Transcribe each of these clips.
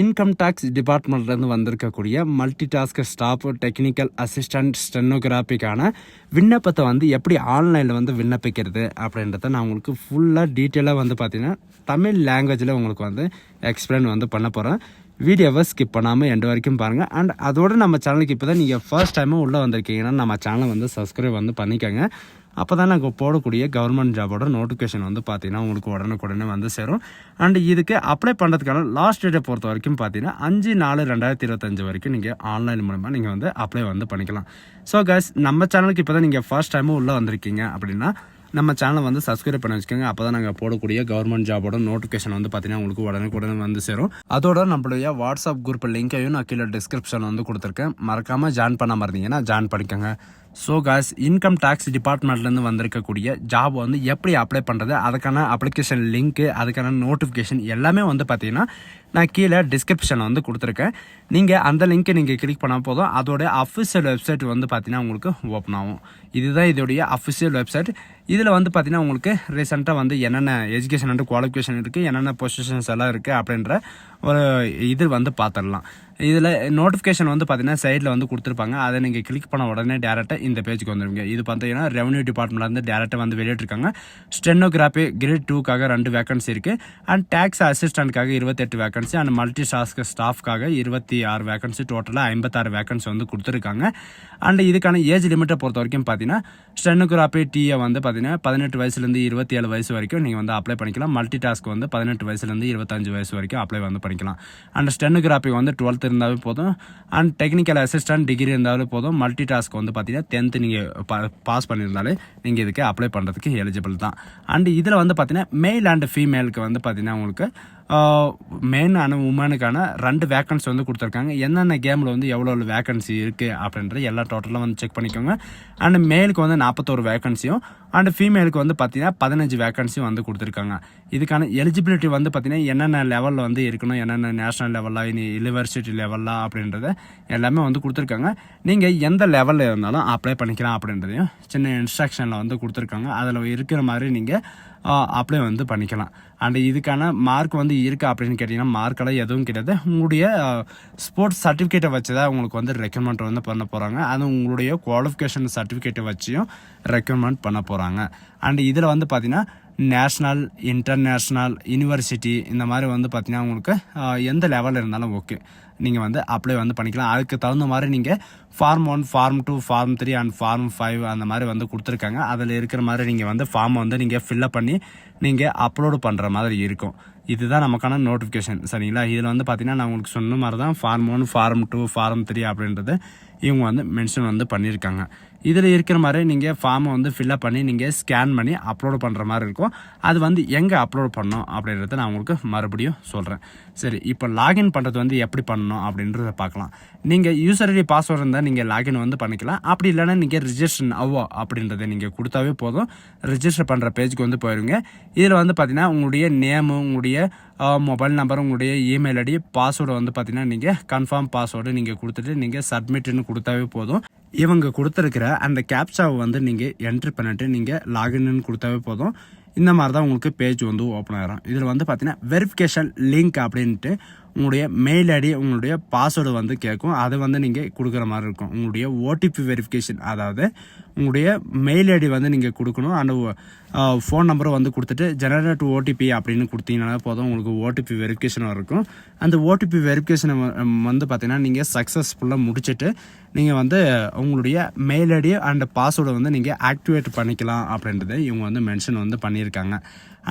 Income tax டிபார்ட்மெண்ட்லேருந்து வந்திருக்கக்கூடிய multi tasker staff technical assistant ஸ்டெனோகிராஃபிக்கான விண்ணப்பத்தை எப்படி ஆன்லைனில் விண்ணப்பிக்கிறது அப்படின்றத நான் உங்களுக்கு ஃபுல்லாக டீட்டெயிலாக பார்த்தீங்கன்னா தமிழ் லாங்குவேஜில் உங்களுக்கு எக்ஸ்பிளைன் பண்ண போகிறேன். வீடியோவை ஸ்கிப் பண்ணாமல் எண்டு வரைக்கும் பாருங்கள். அண்ட் அதோடு நம்ம சேனலுக்கு இப்போ தான் நீங்கள் ஃபர்ஸ்ட் டைமும் உள்ளே வந்திருக்கீங்கன்னா நம்ம சேனலை சப்ஸ்கிரைப் பண்ணிக்கோங்க. அப்போ தான் நாங்கள் போடக்கூடிய கவர்மெண்ட் ஜாபோட நோட்டிஃபிகேஷன் பார்த்தீங்கன்னா உங்களுக்கு உடனே சேரும். அண்ட் இதுக்கு அப்ளை பண்ணுறதுக்கான லாஸ்ட் டேட்டை பொறுத்த வரைக்கும் பார்த்தீங்கன்னா 5/4/2025 வரைக்கும் நீங்கள் ஆன்லைன் மூலமாக நீங்கள் அப்ளை பண்ணிக்கலாம். ஸோ கைஸ், நம்ம சேனலுக்கு இப்போ தான் நீங்கள் ஃபர்ஸ்ட் டைமும் உள்ளே வந்திருக்கீங்க அப்படின்னா நம்ம சேனலை சப்ஸ்கிரைப் பண்ணி வச்சுக்கோங்க. அப்போ தான் நாங்கள் போடக்கூடிய கவர்மெண்ட் ஜாபோட நோட்டிஃபிகேஷன் பார்த்தீங்கன்னா உங்களுக்கு உடனே சேரும். அதோட நம்மளுடைய வாட்ஸ்அப் குரூப் லிங்கையும் நான் கீழே டிஸ்கிரிப்ஷன் கொடுத்துருக்கேன். மறக்காமல் ஜாயின் பண்ணாமல் இருந்தீங்கன்னா ஜாயின் பண்ணிக்கோங்க. ஸோ காஸ், இன்கம் டேக்ஸ் டிபார்ட்மெண்ட்லேருந்து வந்திருக்கக்கூடிய ஜாப் எப்படி அப்ளை பண்ணுறது, அதுக்கான அப்ளிகேஷன் லிங்க்கு, அதுக்கான நோட்டிஃபிகேஷன் எல்லாமே பார்த்தீங்கன்னா நான் கீழே டிஸ்கிரிப்ஷனில் கொடுத்துருக்கேன். நீங்கள் அந்த லிங்க்கை நீங்கள் கிளிக் பண்ணால் போதும், அதோடைய அஃபிஷியல் வெப்சைட் பார்த்தீங்கன்னா உங்களுக்கு ஓப்பன் ஆகும். இதுதான் இதோடைய அஃபிஷியல் வெப்சைட். இதில் பார்த்தீங்கன்னா உங்களுக்கு ரீசெண்டாக என்னென்ன எஜுகேஷன் அண்ட் குவாலிஃபிகேஷன் இருக்குது, என்னென்ன பொசிஷன்ஸ் எல்லாம் இருக்குது அப்படின்ற ஒரு இது பார்த்துடலாம். இதில் நோட்டிஃபிகேஷன் பார்த்தீங்கன்னா சைடில் கொடுத்துருப்பாங்க. அதை நீங்கள் கிளிக் பண்ண உடனே டேரெக்டாக இந்த பேஜுக்கு வந்துடுவீங்க. இது பார்த்தீங்கன்னா ரெவன்யூ டிபார்ட்மெண்ட்லேருந்து டேரெக்டாக வெளியிட்டிருக்காங்க. ஸ்டெனோகிராஃபி கிரேட் 2க்காக 2 வேகன்சி இருக்குது. அண்ட் டேக்ஸ் அசிஸ்டண்ட்காக 28 வேகன்சி, அண்ட் மல்டி டாஸ்க் ஸ்டாஃப்காக 26 வேகன்சி, டோட்டலாக 56 வேகன்சி கொடுத்துருக்காங்க. அண்ட் இதுக்கான ஏஜ் லிமிட்டை பொறுத்த வரைக்கும் பார்த்தீங்கன்னா ஸ்டெனோகிராஃபி டிஏ பார்த்தீங்கன்னா 18 வயசுலேருந்து 27 வயசு வரைக்கும் நீங்கள் அப்ளை பண்ணிக்கலாம். மல்டி டாஸ்க் 18 வயசுலேருந்து 25 வயசு வரைக்கும் அப்ளை பண்ணிக்கலாம். அண்ட் ஸ்டெனோகிராஃபி 12th இருந்தாவே போதும். அண்ட் டெக்னிக்கல் அசிஸ்டன்ட் டிகிரி இருந்தாலே போதும். மல்டி டாஸ்க் பார்த்தீங்கன்னா 10th நீங்கள் பாஸ் பண்ணியிருந்தாலே நீங்கள் இதுக்கு அப்ளை பண்ணுறதுக்கு எலிஜிபிள் தான். அண்ட் இதில் பார்த்தீங்கன்னா மேல் அண்ட் ஃபீமேலுக்கு பார்த்தீங்கன்னா உங்களுக்கு மென் அண்ட் உமனுக்கான 2 வேகன்சி கொடுத்துருக்காங்க. என்னென்ன கேமில் எவ்வளோ வேகன்சி இருக்குது அப்படின்ற எல்லா டோட்டலாக செக் பண்ணிக்கோங்க. அண்ட் மேலுக்கு 41 வேகன்சியும், அண்ட் ஃபீமேலுக்கு பார்த்தீங்கன்னா 15 வேகன்சியும் கொடுத்துருக்காங்க. இதுக்கான எலிஜிபிலிட்டி பார்த்தீங்கன்னா என்னென்ன லெவலில் இருக்கணும், என்னென்ன நேஷனல் லெவலில், இனி யூனிவர்சிட்டி லெவலில் அப்படின்றத எல்லாமே கொடுத்துருக்காங்க. நீங்கள் எந்த லெவலில் இருந்தாலும் அப்ளை பண்ணிக்கலாம் அப்படின்றதையும் சின்ன இன்ஸ்ட்ரக்ஷனில் கொடுத்துருக்காங்க. அதில் இருக்கிற மாதிரி நீங்கள் அப்ளை பண்ணிக்கலாம். அண்ட் இதுக்கான மார்க் இருக்கா அப்படின்னு கேட்டிங்கன்னா மார்க்கெல்லாம் எதுவும் கிடையாது. உங்களுடைய ஸ்போர்ட்ஸ் சர்டிஃபிகேட்டை வச்சு தான் உங்களுக்கு ரெக்கமெண்ட் பண்ண போகிறாங்க. அது உங்களுடைய குவாலிஃபிகேஷன் சர்டிஃபிகேட்டை வச்சியும் ரெக்கமெண்ட் பண்ண போகிறாங்க. அண்ட் இதில் பார்த்தீங்கன்னா நேஷ்னல், இன்டர்நேஷ்னல், யூனிவர்சிட்டி இந்த மாதிரி பார்த்தீங்கன்னா உங்களுக்கு எந்த லெவலில் இருந்தாலும் ஓகே, நீங்கள் அப்ளை பண்ணிக்கலாம். அதுக்கு தகுந்த மாதிரி நீங்கள் form 1, form 2, form 3 and form 5 அந்த மாதிரி கொடுத்துருக்காங்க. அதில் இருக்கிற மாதிரி நீங்கள் ஃபார்ம் நீங்கள் ஃபில்லப் பண்ணி நீங்கள் அப்லோடு பண்ணுற மாதிரி இருக்கும். இதுதான் நமக்கான நோட்டிஃபிகேஷன், சரிங்களா? இதில் பார்த்தீங்கன்னா நான் உங்களுக்கு சொன்ன மாதிரி தான் ஃபார்ம் 1, ஃபார்ம் 2, ஃபார்ம் 3 அப்படின்றது இவங்க மென்ஷன் பண்ணியிருக்காங்க. இதில் இருக்கிற மாதிரி நீங்கள் ஃபார்மை ஃபில்லப் பண்ணி நீங்கள் ஸ்கேன் பண்ணி அப்லோடு பண்ணுற மாதிரி இருக்கும். அது எங்கே அப்லோட் பண்ணணும் அப்படின்றத நான் உங்களுக்கு மறுபடியும் சொல்கிறேன். சரி, இப்போ லாகின் பண்ணுறது எப்படி பண்ணணும் அப்படின்றத பார்க்கலாம். நீங்கள் யூசர் ஐடி பாஸ்வேர்டு இருந்தால் நீங்கள் லாகின் பண்ணிக்கலாம். அப்படி இல்லைன்னா நீங்கள் ரிஜிஸ்ட்ரேஷன் அப்படின்றத நீங்கள் கொடுத்தாவே போதும். ரிஜிஸ்டர் பண்ணுற பேஜுக்கு போயிருங்க. இதில் பார்த்தீங்கன்னா உங்களுடைய நேமு, உங்களுடைய மொபைல் நம்பர், உங்களுடைய இமெயில் ஐடி, பாஸ்வேர்டு பார்த்தீங்கன்னா நீங்கள் கன்ஃபார்ம் பாஸ்வேர்டு நீங்கள் கொடுத்துட்டு நீங்கள் சப்மிட்னு கொடுத்தாவே போதும். இவங்க கொடுத்துருக்கிற அந்த கேப்சாவை நீங்கள் என்ட்ரி பண்ணிட்டு நீங்கள் லாகின்னு கொடுத்தாவே போதும். இந்த மாதிரி தான் உங்களுக்கு பேஜ் ஓப்பன் ஆகிடும். இதில் பார்த்தீங்கன்னா வெரிஃபிகேஷன் லிங்க் அப்படின்ட்டு உங்களுடைய மெயில் ஐடி, உங்களுடைய பாஸ்வேர்டு கேட்கும். அதை நீங்கள் கொடுக்குற மாதிரி இருக்கும். உங்களுடைய ஓடிபி வெரிஃபிகேஷன், அதாவது உங்களுடைய மெயில் ஐடி நீங்கள் கொடுக்கணும். அந்த ஃபோன் நம்பரும் கொடுத்துட்டு ஜெனரேட் ஓடிபி அப்படின்னு கொடுத்தீங்கன்னா போதும், உங்களுக்கு ஓடிபி வெரிஃபிகேஷன் இருக்கும். அந்த ஓடிபி வெரிஃபிகேஷனை பார்த்தீங்கன்னா நீங்கள் சக்ஸஸ்ஃபுல்லாக முடிச்சுட்டு நீங்கள் உங்களுடைய மெயில் ஐடி அண்ட் பாஸ்வேர்டை நீங்கள் ஆக்டிவேட் பண்ணிக்கலாம் அப்படின்றத இவங்க மென்ஷன் பண்ணியிருக்காங்க.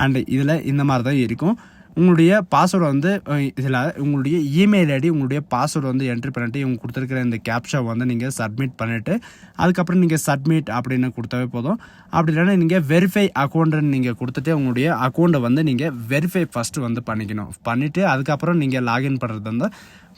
அண்ட் இதில் இந்த மாதிரி தான் இருக்கும். உங்களுடைய பாஸ்வேர்டு இதில் உங்களுடைய இமெயில் ஐடி, உங்களுடைய பாஸ்வேர்டு என்ட்ரி பண்ணிட்டு இவங்க கொடுத்துருக்கிற இந்த கேப்ஷா நீங்கள் சப்மிட் பண்ணிவிட்டு அதுக்கப்புறம் நீங்கள் சப்மிட் அப்படின்னு கொடுத்தாவே போதும். அப்படி இல்லைன்னா நீங்கள் வெரிஃபை அக்கௌண்ட்டுன்னு நீங்கள் கொடுத்துட்டு உங்களுடைய அக்கௌண்ட்டை நீங்கள் வெரிஃபை ஃபஸ்ட்டு பண்ணிக்கணும். பண்ணிவிட்டு அதுக்கப்புறம் நீங்கள் லாகின் பண்ணுறது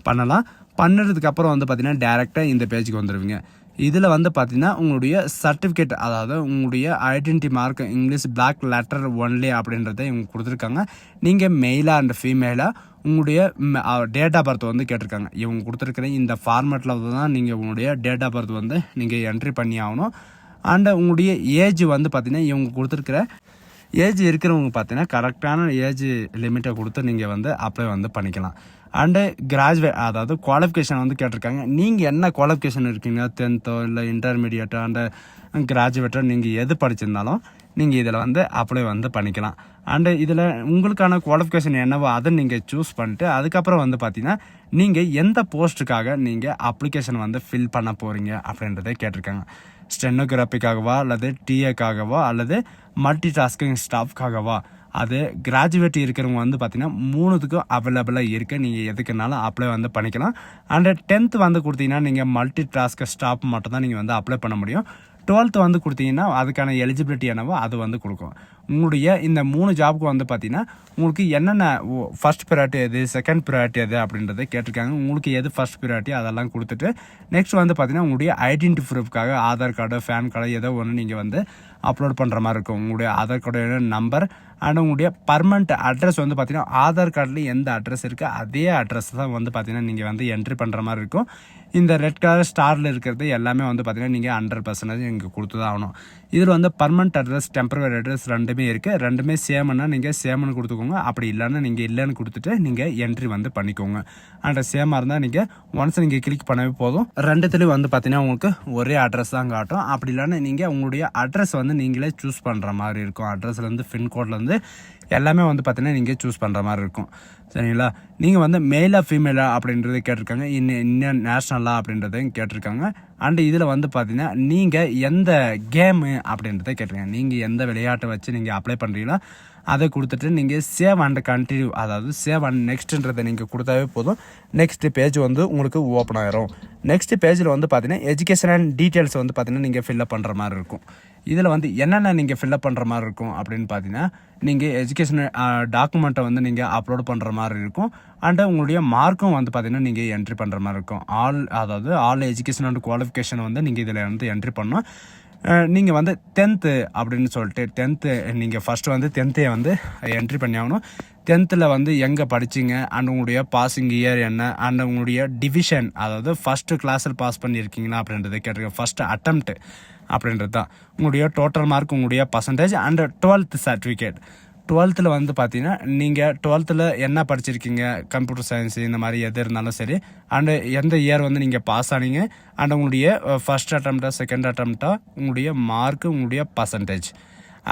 பண்ணலாம். பண்ணுறதுக்கப்புறம் பார்த்தீங்கன்னா டேரெக்டாக இந்த பேஜுக்கு வந்துடுவீங்க. இதில் பார்த்தீங்கன்னா உங்களுடைய சர்டிஃபிகேட், அதாவது உங்களுடைய identity mark English black letter only அப்படின்றத இவங்க கொடுத்துருக்காங்க. நீங்கள் மெயிலாக அண்ட் ஃபீமேலாக உங்களுடைய டேட் ஆஃப் பர்த் கேட்டிருக்காங்க. இவங்க கொடுத்துருக்கிற இந்த ஃபார்மேட்டில் தான் நீங்கள் உங்களுடைய டேட் ஆஃப் பர்த் நீங்கள் என்ட்ரி பண்ணி ஆகணும். அண்ட் உங்களுடைய ஏஜ் பார்த்தீங்கன்னா இவங்க கொடுத்துருக்கிற ஏஜ் இருக்கிறவங்க பார்த்தீங்கன்னா கரெக்டான ஏஜ் லிமிட்டை கொடுத்து நீங்கள் அப்ளை பண்ணிக்கலாம். அண்டு கிராஜுவேட் அதாவது குவாலிஃபிகேஷன் வந்து கேட்டிருக்காங்க. நீங்கள் என்ன குவாலிஃபிகேஷன் இருக்கீங்க, 10th இல்லை இன்டர்மீடியட்டோ அண்டு கிராஜுவேட்டோ நீங்கள் எது படிச்சிருந்தாலும் நீங்கள் இதில் வந்து அப்ளை வந்து பண்ணிக்கலாம். அண்டு இதில் உங்களுக்கான குவாலிஃபிகேஷன் என்னவோ அதை நீங்கள் சூஸ் பண்ணிட்டு அதுக்கப்புறம் வந்து பார்த்தீங்கன்னா நீங்கள் எந்த போஸ்ட்டுக்காக நீங்கள் அப்ளிகேஷன் வந்து ஃபில் பண்ண போகிறீங்க அப்படின்றத கேட்டிருக்காங்க. ஸ்டெனோகிராஃபிக்காகவா அல்லது டிஏக்காகவா அல்லது மல்டி டாஸ்கிங் ஸ்டாஃப்காகவா. அது கிராஜுவேட் இருக்கிறவங்க வந்து பார்த்தீங்கன்னா 3த்துக்கும் அவைலபிளாக இருக்குது. நீங்கள் எதுக்குனாலும் அப்ளை வந்து பண்ணிக்கலாம். அண்டு 10th வந்து கொடுத்தீங்கன்னா நீங்கள் மல்டி டாஸ்க் ஸ்டாஃப் மட்டும் தான் நீங்கள் வந்து அப்ளை பண்ண முடியும். 12th வந்து கொடுத்தீங்கன்னா அதுக்கான எலிஜிபிலிட்டி என்னவோ அது வந்து கொடுக்கும். உங்களுடைய இந்த 3 ஜாபுக்கு வந்து பார்த்தீங்கன்னா உங்களுக்கு என்னென்ன ஃபர்ஸ்ட் ப்ரையாரிட்டி எது, செகண்ட் ப்ரையாரிட்டி எது அப்படின்றத கேட்டிருக்காங்க. உங்களுக்கு எது ஃபர்ஸ்ட் ப்ரையாரிட்டி அதெல்லாம் கொடுத்துட்டு நெக்ஸ்ட் வந்து பார்த்தீங்கன்னா உங்களுடைய ஐடென்டி ப்ரூஃப்காக ஆதார் கார்டு, பேன் கார்டு ஏதோ ஒன்று நீங்கள் வந்து அப்லோட் பண்ணுற மாதிரி இருக்கும். உங்களுடைய ஆதார் கார்டு நம்பர் அண்ட் உங்களுடைய பர்மனண்ட் அட்ரஸ் வந்து பார்த்தீங்கன்னா ஆதார் கார்டில் எந்த அட்ரஸ் இருக்குது அதே அட்ரஸ் தான் வந்து பார்த்தீங்கன்னா நீங்கள் வந்து என்ட்ரி பண்ணுற மாதிரி இருக்கும். இந்த ரெட் கலர் ஸ்டாரில் இருக்கிறது எல்லாமே வந்து பார்த்தீங்கன்னா நீங்கள் 100% இங்கே கொடுத்து தான் ஆகணும். இதில் வந்து பர்மனண்ட் அட்ரஸ், டெம்பரவரி அட்ரஸ் ரெண்டுமே இருக்குது. ரெண்டுமே சேம்னா நீங்கள் சேம்னு கொடுத்துக்கோங்க. அப்படி இல்லைன்னா நீங்கள் இல்லைன்னு கொடுத்துட்டு நீங்கள் என்ட்ரி வந்து பண்ணிக்கோங்க. அண்ட் சேமாக இருந்தால் நீங்கள் ஒன்ஸ் நீங்கள் கிளிக் பண்ணவே போதும். ரெண்டுத்துலேயும் வந்து பார்த்தீங்கன்னா உங்களுக்கு ஒரே அட்ரஸ் தான் காட்டும். அப்படி இல்லைன்னா நீங்கள் உங்களுடைய அட்ரஸ் வந்து நீங்களே சூஸ் பண்ணுற மாதிரி இருக்கும். அட்ரஸ்லேருந்து பின்கோட்லேருந்து எல்லாமே வந்து பார்த்தீங்கன்னா நீங்கள் சூஸ் பண்ணுற மாதிரி இருக்கும். சரிங்களா? நீங்கள் வந்து மேலா ஃபீமேலா அப்படின்றது கேட்டிருக்காங்க. இன்னும் நேஷ்னலா அப்படின்றதையும் கேட்டிருக்காங்க. அண்டு இதில் வந்து பார்த்தீங்கன்னா நீங்கள் எந்த கேமு அப்படின்றத கேட்டிருக்காங்க. நீங்கள் எந்த விளையாட்டை வச்சு நீங்கள் அப்ளை பண்ணுறீங்களோ அதை கொடுத்துட்டு நீங்கள் சேவ் அண்ட் கண்டினியூ அதாவது சேவ் அண்ட் நெக்ஸ்ட்ன்றதை நீங்கள் கொடுத்தாவே போதும். நெக்ஸ்ட் பேஜ் வந்து உங்களுக்கு ஓப்பன் ஆயிரும். நெக்ஸ்ட் பேஜில் வந்து பார்த்தீங்கன்னா எஜுகேஷன் அண்ட் டீட்டெயில்ஸ் வந்து பார்த்தீங்கன்னா நீங்கள் ஃபில்அப் பண்ணுற மாதிரி இருக்கும். இதில் வந்து என்னென்ன நீங்கள் ஃபில்அப் பண்ணுற மாதிரி இருக்கும் அப்படின்னு பார்த்தீங்கன்னா நீங்கள் எஜுகேஷன் டாக்குமெண்ட்டை வந்து நீங்கள் அப்லோட் பண்ணுற மாதிரி இருக்கும். அண்டு உங்களுடைய மார்க்கும் வந்து பார்த்தீங்கன்னா நீங்கள் என்ட்ரி பண்ணுற மாதிரி இருக்கும். ஆல் எஜுகேஷன் அண்ட் குவாலிஃபிகேஷன் வந்து நீங்கள் இதில் வந்து என்ட்ரி பண்ணணும். நீங்கள் வந்து 10th அப்படின்னு சொல்லிட்டு 10th நீங்கள் ஃபஸ்ட்டு வந்து 10th வந்து என்ட்ரி பண்ணி ஆகணும். 10th வந்து எங்கே படிச்சிங்க அண்ட் உங்களுடைய பாசிங் இயர் என்ன அண்ட் உங்களுடைய டிவிஷன் அதாவது ஃபஸ்ட்டு கிளாஸில் பாஸ் பண்ணியிருக்கீங்களா அப்படின்றத கேட்டிருக்கேன். ஃபஸ்ட்டு அட்டம்ப்ட் அப்படின்றது தான் உங்களுடைய டோட்டல் மார்க், உங்களுடைய percentage and 12th certificate. 12th வந்து பார்த்தீங்கன்னா நீங்கள் 12th என்ன படிச்சிருக்கீங்க, கம்ப்யூட்டர் சயின்ஸ் இந்த மாதிரி எது இருந்தாலும் சரி அண்டு எந்த இயர் வந்து நீங்கள் பாஸ் ஆனீங்க அண்ட் உங்களுடைய ஃபர்ஸ்ட் அட்டம்ப்டா செகண்ட் அட்டம்ப்டா உங்களுடைய மார்க்கு, உங்களுடைய பர்சன்டேஜ்.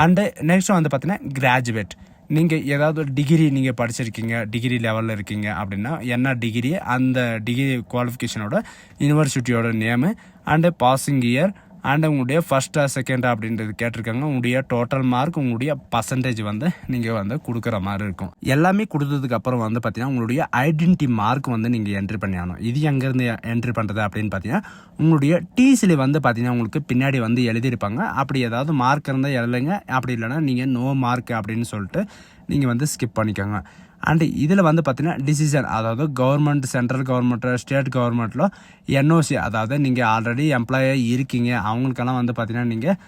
அண்டு நெக்ஸ்ட் வந்து பார்த்தீங்கன்னா கிராஜுவேட். நீங்கள் ஏதாவது டிகிரி நீங்கள் படிச்சிருக்கீங்க, டிகிரி லெவலில் இருக்கீங்க அப்படின்னா என்ன டிகிரி, அந்த டிகிரி குவாலிஃபிகேஷனோட யூனிவர்சிட்டியோட name and passing year and உங்களுடைய ஃபஸ்ட்டா செகண்டா அப்படின்றது கேட்டிருக்காங்க. உங்களுடைய டோட்டல் மார்க், உங்களுடைய பர்சன்டேஜ் வந்து நீங்கள் வந்து கொடுக்குற மாதிரி இருக்கும். எல்லாமே கொடுத்ததுக்கு அப்புறம் வந்து பார்த்தீங்கன்னா உங்களுடைய ஐடென்டி மார்க் வந்து நீங்கள் என்ட்ரி பண்ணி ஆகணும். இது எங்கேருந்து என்ட்ரி பண்ணுறது அப்படின்னு பார்த்தீங்கன்னா உங்களுடைய டிசியில் வந்து பார்த்தீங்கன்னா உங்களுக்கு பின்னாடி வந்து எழுதியிருப்பாங்க. அப்படி ஏதாவது மார்க் இருந்தால் எழுதுங்க, அப்படி இல்லைன்னா நீங்கள் நோ மார்க் அப்படின்னு சொல்லிட்டு நீங்கள் வந்து ஸ்கிப் பண்ணிக்கோங்க. அண்டு இதில் வந்து பார்த்தீங்கன்னா டிசிஷன் அதாவது கவர்மெண்ட், சென்ட்ரல் கவர்மெண்ட், ஸ்டேட் கவர்மெண்ட்டில் என்ஓசி அதாவது நீங்கள் ஆல்ரெடி எம்ப்ளாயாக இருக்கீங்க அவங்களுக்கெல்லாம் வந்து பார்த்தீங்கன்னா நீங்கள்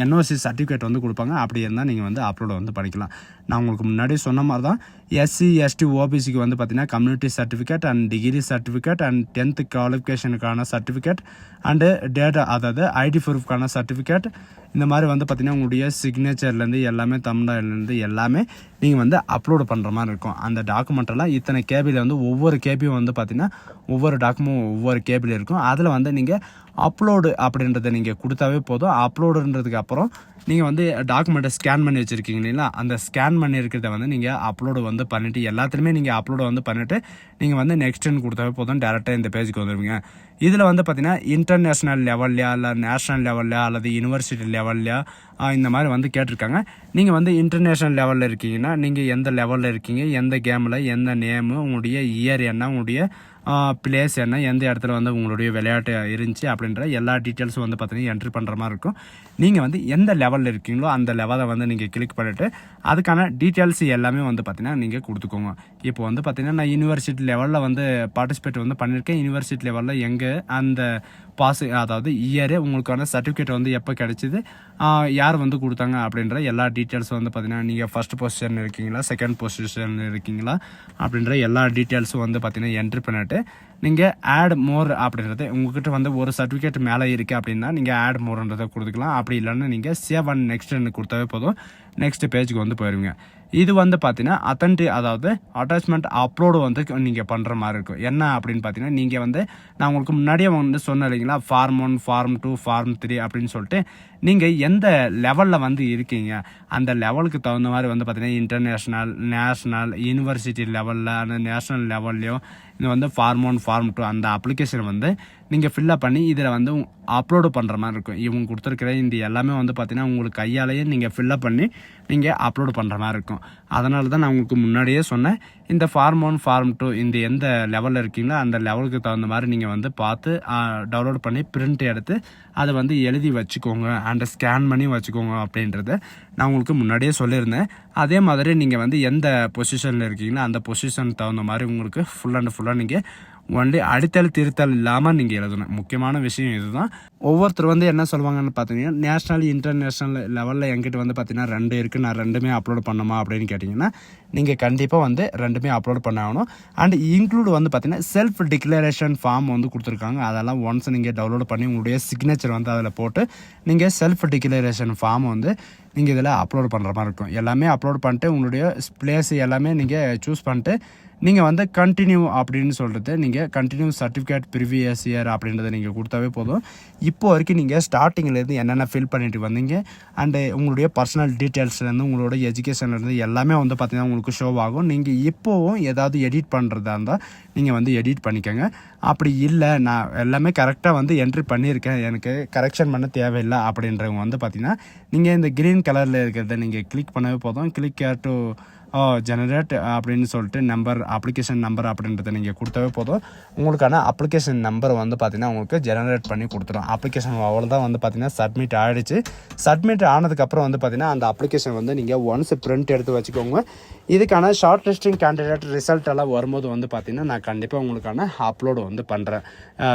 என்ஓசி சர்டிஃபிகேட் வந்து கொடுப்பாங்க. அப்படி இருந்தால் நீங்கள் வந்து அப்லோட் வந்து பண்ணிக்கலாம். நான் உங்களுக்கு முன்னாடி சொன்ன மாதிரி தான் எஸ்சி எஸ்டி ஓபிசிக்கு வந்து பார்த்தீங்கன்னா community certificate and degree certificate and 10th குவாலிஃபிகேஷனுக்கான சர்டிஃபிகேட் அண்டு டேட்டா அதாவது ஐடி ப்ரூஃப்கான சர்டிஃபிகேட் இந்த மாதிரி வந்து பார்த்தீங்கன்னா உங்களுடைய சிக்னேச்சர்லேருந்து எல்லாமே தமிழ்லேருந்து எல்லாமே நீங்கள் வந்து அப்லோடு பண்ணுற மாதிரி இருக்கும். அந்த டாக்குமெண்ட்டெல்லாம் இத்தனை கேபியில் வந்து ஒவ்வொரு கேபியும் வந்து பார்த்தீங்கன்னா ஒவ்வொரு டாக்குமெண்ட் ஒவ்வொரு கேபிள் இருக்கும். அதில் வந்து நீங்கள் அப்லோடு அப்படின்றத நீங்கள் கொடுத்தாவே போதும். அப்லோடுன்றதுக்கு அப்புறம் நீங்கள் வந்து டாக்குமெண்ட்டை ஸ்கேன் பண்ணி வச்சுருக்கீங்க இல்லைங்களா, அந்த ஸ்கேன் பண்ணி இருக்கிறத வந்து நீங்கள் அப்லோடு வந்து பண்ணிவிட்டு எல்லாத்துலேயுமே நீங்கள் அப்லோடு வந்து பண்ணிவிட்டு நீங்கள் வந்து நெக்ஸ்ட்டுன்னு கொடுத்தாவே போதும். டேரெக்டாக இந்த பேஜுக்கு வந்துடுவீங்க. இதில் வந்து பார்த்தீங்கன்னா இன்டர்நேஷ்னல் லெவல்லையா இல்லை நேஷ்னல் லெவல்லையா அல்லது யூனிவர்சிட்டி லெவல்லையா இந்த மாதிரி வந்து கேட்டிருக்காங்க. நீங்கள் வந்து இன்டர்நேஷ்னல் லெவலில் இருக்கீங்கன்னா நீங்கள் எந்த லெவலில் இருக்கீங்க, எந்த கேமில், எந்த நேமு, உங்களுடைய இயர் என்ன, உங்களுடைய பிளேஸ் என்ன, எந்த இடத்துல வந்து உங்களுடைய விளையாட்டு இருந்துச்சு அப்படின்ற எல்லா டீட்டெயில்ஸும் வந்து பார்த்தீங்கன்னா என்ட்ரி பண்ணுற மாதிரி இருக்கும். நீங்கள் வந்து எந்த லெவலில் இருக்கீங்களோ அந்த லெவலை வந்து நீங்கள் கிளிக் பண்ணிவிட்டு அதுக்கான டீட்டெயில்ஸ் எல்லாமே வந்து பார்த்தீங்கன்னா நீங்கள் கொடுத்துக்கோங்க. இப்போ வந்து பார்த்தீங்கன்னா நான் யூனிவர்சிட்டி லெவலில் வந்து பார்ட்டிசிபேட் வந்து பண்ணியிருக்கேன். யூனிவர்சிட்டி லெவலில் எங்கே அந்த பாஸ் அதாவது இயரு உங்களுக்கான சர்டிஃபிகேட் வந்து எப்போ கிடச்சிது, யார் வந்து கொடுத்தாங்க அப்படின்ற எல்லா டீட்டெயில்ஸும் வந்து பார்த்தீங்கன்னா நீங்கள் ஃபஸ்ட் பொசிஷன் இருக்கீங்களா, செகண்ட் பொசிஷன் இருக்கீங்களா அப்படின்ற எல்லா டீட்டெயில்ஸும் வந்து பார்த்தீங்கன்னா என்ட்ரி பண்ணிவிட்டு நீங்கள் ஆட் மோர் அப்படின்றது உங்கள்கிட்ட வந்து ஒரு சர்டிஃபிகேட் மேலே இருக்குது அப்படின்னா நீங்கள் ஆட் மோர்ன்றதை கொடுத்துக்கலாம். அப்படி இல்லைன்னா நீங்கள் சேவ் அண்ட் நெக்ஸ்ட்னு கொடுத்தாவே போதும். நெக்ஸ்ட் பேஜுக்கு வந்து போயிடுவீங்க. இது வந்து பார்த்தீங்கன்னா அதாவது அட்டாச்மெண்ட் அப்லோடு வந்து நீங்கள் பண்ணுற மாதிரி இருக்கும். என்ன அப்படின்னு பார்த்தீங்கன்னா, நீங்கள் வந்து நான் உங்களுக்கு முன்னாடியே வந்து சொன்னேன் இல்லைங்களா, ஃபார்ம் 1, ஃபார்ம் 2, ஃபார்ம் 3 அப்படின்னு சொல்லிட்டு நீங்கள் எந்த லெவலில் வந்து இருக்கீங்க அந்த லெவலுக்கு தகுந்த மாதிரி வந்து பார்த்தீங்கன்னா இன்டர்நேஷ்னல், நேஷ்னல், யூனிவர்சிட்டி லெவலில், அந்த நேஷ்னல் லெவல்லையும் இது வந்து ஃபார்ம் 1, ஃபார்ம் 2 அந்த அப்ளிகேஷன் வந்து நீங்கள் ஃபில்லப் பண்ணி இதில் வந்து அப்லோடு பண்ணுற மாதிரி இருக்கும். இவங்க கொடுத்துருக்கிற இந்த எல்லாமே வந்து பார்த்தீங்கன்னா உங்களுக்கு கையாலேயே நீங்கள் ஃபில்லப் பண்ணி நீங்கள் அப்லோடு பண்ணுற மாதிரி இருக்கும். அதனால தான் நான் உங்களுக்கு முன்னாடியே சொன்னேன், இந்த ஃபார்ம் 1, ஃபார்ம் 2 இந்த எந்த லெவலில் இருக்கீங்களோ அந்த லெவலுக்கு தகுந்த மாதிரி நீங்கள் வந்து பார்த்து டவுன்லோட் பண்ணி பிரிண்ட் எடுத்து அதை வந்து எழுதி வச்சுக்கோங்க அண்ட் ஸ்கேன் பண்ணி வச்சுக்கோங்க அப்படின்றத நான் உங்களுக்கு முன்னாடியே சொல்லியிருந்தேன். அதே மாதிரி நீங்கள் வந்து எந்த பொசிஷனில் இருக்கீங்களோ அந்த பொசிஷனுக்கு தகுந்த மாதிரி உங்களுக்கு ஃபுல் அண்ட் ஃபுல்லாக நீங்கள் ஒன்லி அடித்தல் திருத்தல் இல்லாமல் நீங்கள் எழுதணும். முக்கியமான விஷயம் இதுதான். ஒவ்வொருத்தர் வந்து என்ன சொல்லுவாங்கன்னு பார்த்தீங்கன்னா, நேஷ்னல், இன்டர்நேஷ்னல் லெவலில் என்கிட்ட வந்து பார்த்தீங்கன்னா 2 இருக்குது, நான் 2மே அப்லோட் பண்ணணுமா அப்படின்னு கேட்டிங்கன்னா, நீங்கள் கண்டிப்பாக வந்து 2மே அப்லோட் பண்ண ஆகணும். அண்ட் இன்க்ளூட் வந்து பார்த்தீங்கன்னா செல்ஃப் டிக்ளரேஷன் ஃபார்ம் வந்து கொடுத்துருக்காங்க. அதெல்லாம் ஒன்ஸ் நீங்கள் டவுன்லோட் பண்ணி உங்களுடைய சிக்னேச்சர் வந்து அதில் போட்டு நீங்கள் செல்ஃப் டிக்ளரேஷன் ஃபார்ம் வந்து நீங்கள் இதில் அப்லோட் பண்ணுற மாதிரி இருக்கும். எல்லாமே அப்லோட் பண்ணிட்டு உங்களுடைய பிளேஸ் எல்லாமே நீங்கள் சூஸ் பண்ணிட்டு நீங்கள் வந்து கண்டினியூ அப்படின்னு சொல்கிறது, நீங்கள் கண்டினியூ சர்டிஃபிகேட் ப்ரீவியஸ் இயர் அப்படின்றத நீங்கள் கொடுத்தாவே போதும். இப்போ வரைக்கும் நீங்கள் ஸ்டார்டிங்லேருந்து என்னென்ன ஃபில் பண்ணிட்டு வந்தீங்க அண்டு உங்களுடைய பர்சனல் டீட்டெயில்ஸ்லேருந்து உங்களோட எஜுகேஷன்லேருந்து எல்லாமே வந்து பார்த்திங்கன்னா உங்களுக்கு ஷோ ஆகும். நீங்கள் இப்போவும் ஏதாவது எடிட் பண்ணுறதா இருந்தால் நீங்கள் வந்து எடிட் பண்ணிக்கோங்க. அப்படி இல்லை, நான் எல்லாமே கரெக்டாக வந்து என்ட்ரி பண்ணியிருக்கேன், எனக்கு கரெக்ஷன் பண்ண தேவையில்லை அப்படின்றவங்க வந்து பார்த்திங்கன்னா நீங்கள் இந்த க்ரீன் கலரில் இருக்கிறத நீங்கள் கிளிக் பண்ணவே போதும். கிளிக் கேர் டு ஜெனரேட் அப்படின்னு சொல்லிட்டு நம்பர், அப்ளிகேஷன் நம்பர் அப்படின்றத நீங்கள் கொடுத்தாவே போதும். உங்களுக்கான அப்ளிகேஷன் நம்பரை வந்து பார்த்திங்கன்னா உங்களுக்கு ஜெனரேட் பண்ணி கொடுத்துரும். அப்ளிகேஷன் அவ்வளோதான் வந்து பார்த்திங்கன்னா சப்மிட் ஆகிடுச்சு. சப்மிட் ஆனதுக்கப்புறம் வந்து பார்த்திங்கன்னா அந்த அப்ளிகேஷன் வந்து நீங்கள் ஒன்ஸ் பிரிண்ட் எடுத்து வச்சுக்கோங்க. இதுக்கான ஷார்ட் லிஸ்டிங் கேண்டிடேட் ரிசல்ட் எல்லாம் வரும்போது வந்து பார்த்திங்கன்னா நான் கண்டிப்பாக உங்களுக்கான அப்லோடு வந்து பண்ணுறேன்.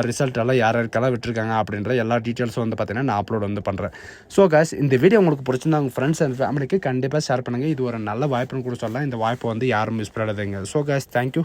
ரிசல்ட் எல்லாம் யார் யாருக்கெல்லாம் விட்டுருக்காங்க அப்படின்ற எல்லா டீட்டெயில்ஸும் வந்து பார்த்திங்கன்னா நான் அப்லோட் வந்து பண்ணுறேன். ஸோ காய்ஸ், இந்த வீடியோ உங்களுக்கு பிடிச்சிருந்தா உங்கள் ஃப்ரெண்ட்ஸ் அண்ட் ஃபேமிலிக்கு கண்டிப்பாக ஷேர் பண்ணுங்கள். இது ஒரு நல்ல வாய்ப்புன்னு கூட சொல்லலாம். இந்த வாய்ப்பை வந்து யாரும் மிஸ் பண்ணாதீங்க. So guys, thank you.